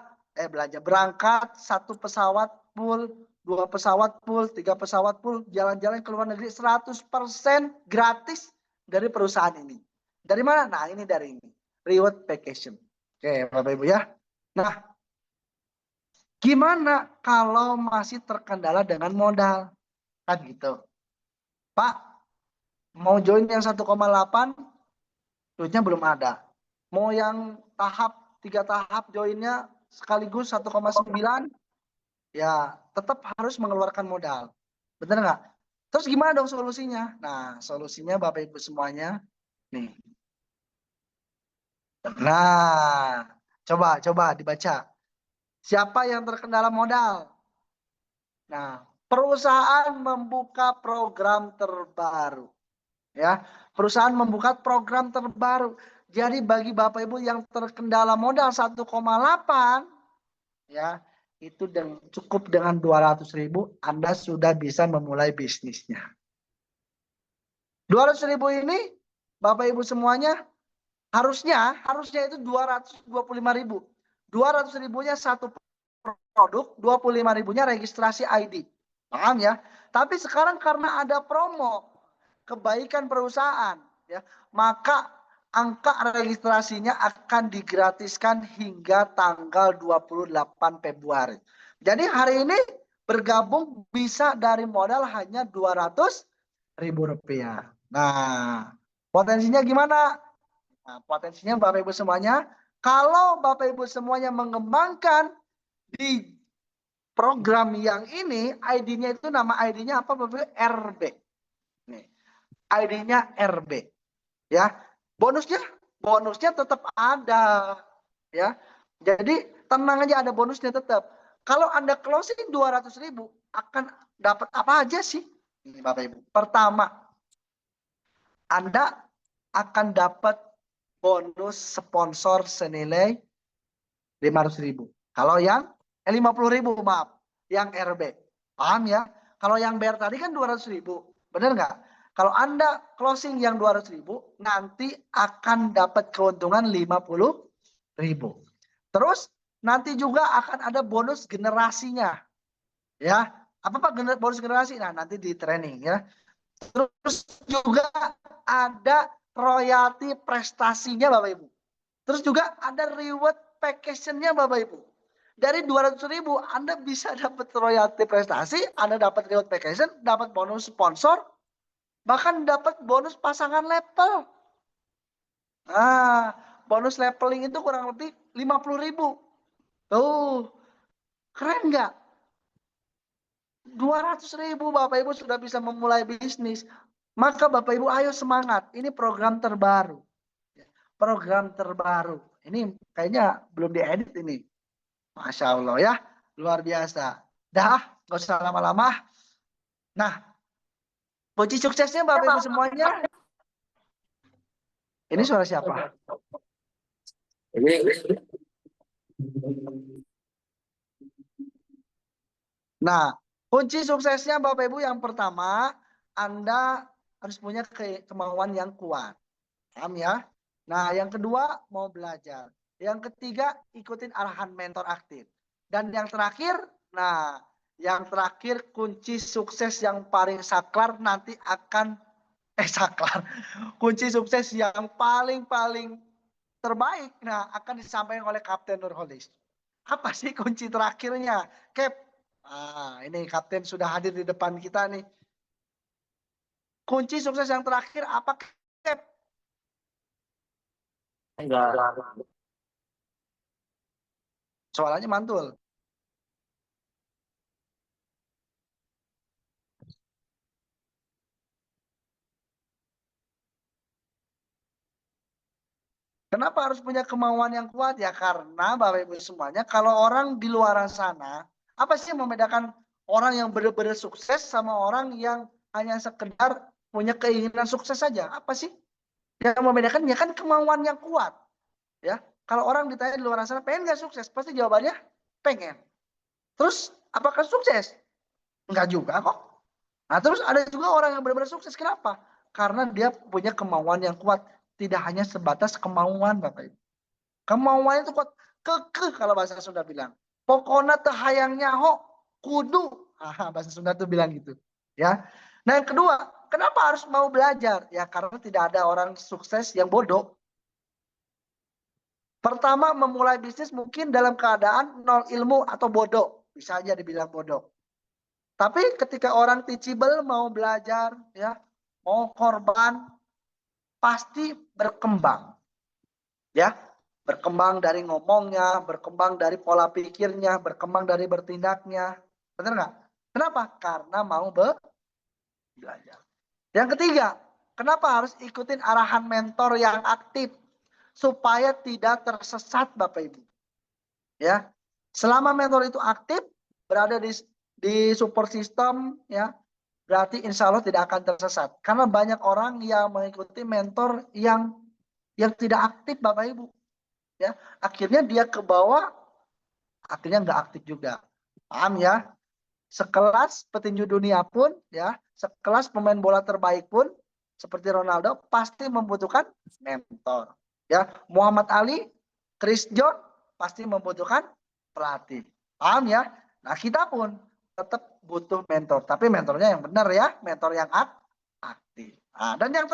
berangkat 1 pesawat full, 2 pesawat full, 3 pesawat full, jalan-jalan ke luar negeri 100% gratis dari perusahaan ini. Dari mana? Nah, ini dari ini. Reward vacation. Oke, Bapak Ibu ya. Nah, gimana kalau masih terkendala dengan modal? Kan gitu. Pak, mau join yang 1,8, duitnya belum ada. Mau yang 3 tahap joinnya sekaligus 1,9, ya tetap harus mengeluarkan modal. Bener nggak? Terus gimana dong solusinya? Nah, solusinya Bapak Ibu semuanya, nih. Nah, coba dibaca. Siapa yang terkendala modal? Nah, perusahaan membuka program terbaru. Ya, perusahaan membuka program terbaru. Jadi bagi Bapak Ibu yang terkendala modal 1,8, ya, itu cukup dengan 200.000 Anda sudah bisa memulai bisnisnya. 200.000 ini Bapak Ibu semuanya harusnya itu 225.000. 200.000-nya satu produk, 25.000-nya registrasi ID. Paham ya? Tapi sekarang karena ada promo kebaikan perusahaan, ya, maka angka registrasinya akan digratiskan hingga tanggal 28 Februari. Jadi hari ini bergabung bisa dari modal hanya 200.000 rupiah. Nah, potensinya gimana? Nah, potensinya Bapak Ibu semuanya, kalau Bapak Ibu semuanya mengembangkan di program yang ini, ID-nya itu nama ID-nya apa Bapak Ibu? RB. Nih, ID-nya RB. Ya, bonusnya tetap ada. Ya, jadi tenang aja, ada bonusnya tetap. Kalau Anda closing 200.000 akan dapat apa aja sih? Ini Bapak Ibu. Pertama, Anda akan dapat bonus sponsor senilai 500.000. Kalau yang 50.000, maaf, yang RB. Paham ya? Kalau yang BR tadi kan 200.000. Benar nggak? Kalau Anda closing yang 200.000, nanti akan dapat keuntungan 50.000. Terus nanti juga akan ada bonus generasinya. Ya, apa Pak bonus generasi? Nah, nanti di training ya. Terus juga ada royalti prestasinya Bapak Ibu. Terus juga ada reward vacation-nya Bapak Ibu. Dari 200.000 Anda bisa dapat royalti prestasi, Anda dapat reward vacation, dapat bonus sponsor, bahkan dapat bonus pasangan level. Nah, bonus leveling itu kurang lebih 50.000. Tuh, keren nggak? 200.000 Bapak Ibu sudah bisa memulai bisnis. Maka Bapak Ibu ayo semangat. Ini program terbaru. Program terbaru. Ini kayaknya belum diedit ini. Masya Allah ya. Luar biasa. Dah, gak usah lama-lama. Nah, kunci suksesnya Bapak Ibu semuanya. Ini suara siapa? Nah, kunci suksesnya Bapak Ibu yang pertama, Anda harus punya kemauan yang kuat. Paham ya? Nah, yang kedua mau belajar. Yang ketiga ikutin arahan mentor aktif. Dan yang terakhir, nah, yang terakhir kunci sukses yang paling saklar nanti akan saklar. Kunci sukses yang paling terbaik nah akan disampaikan oleh Kapten Nurholis. Apa sih kunci terakhirnya? Cap. Ah, ini Kapten sudah hadir di depan kita nih. Kunci sukses yang terakhir apa, Cap? Enggak. Soalnya mantul. Kenapa harus punya kemauan yang kuat? Ya karena Bapak Ibu semuanya, kalau orang di luar sana, apa sih yang membedakan orang yang benar-benar sukses sama orang yang hanya sekedar punya keinginan sukses saja? Apa sih yang membedakan? Ya kan kemauan yang kuat. Ya, kalau orang ditanya di luar sana, pengen nggak sukses? Pasti jawabannya pengen. Terus apakah sukses? Enggak juga kok. Nah, terus ada juga orang yang benar-benar sukses. Kenapa? Karena dia punya kemauan yang kuat. Tidak hanya sebatas kemauan, Bapak Ibu. Kemauan itu kuat. Kekeh kalau bahasa Sunda bilang. Pokoknya tehayang nyaho kudu. Bahasa Sunda tuh bilang gitu. Ya. Nah, yang kedua, kenapa harus mau belajar? Ya karena tidak ada orang sukses yang bodoh. Pertama, memulai bisnis mungkin dalam keadaan nol ilmu atau bodoh. Bisa aja dibilang bodoh. Tapi ketika orang teachable mau belajar, ya, mau korban, pasti berkembang. Ya, berkembang dari ngomongnya, berkembang dari pola pikirnya, berkembang dari bertindaknya. Benar nggak? Kenapa? Karena mau belajar. Yang ketiga, kenapa harus ikutin arahan mentor yang aktif? Supaya tidak tersesat Bapak Ibu. Ya, selama mentor itu aktif, berada di support system, ya, berarti insya Allah tidak akan tersesat. Karena banyak orang yang mengikuti mentor yang tidak aktif Bapak Ibu. Ya, akhirnya dia ke bawah, akhirnya nggak aktif juga. Paham ya? Sekelas petinju dunia pun, ya, sekelas pemain bola terbaik pun, seperti Ronaldo, pasti membutuhkan mentor. Ya, Muhammad Ali, Chris John, pasti membutuhkan pelatih. Paham ya? Nah, kita pun tetap butuh mentor, tapi mentornya yang benar ya, mentor yang aktif. Nah, dan yang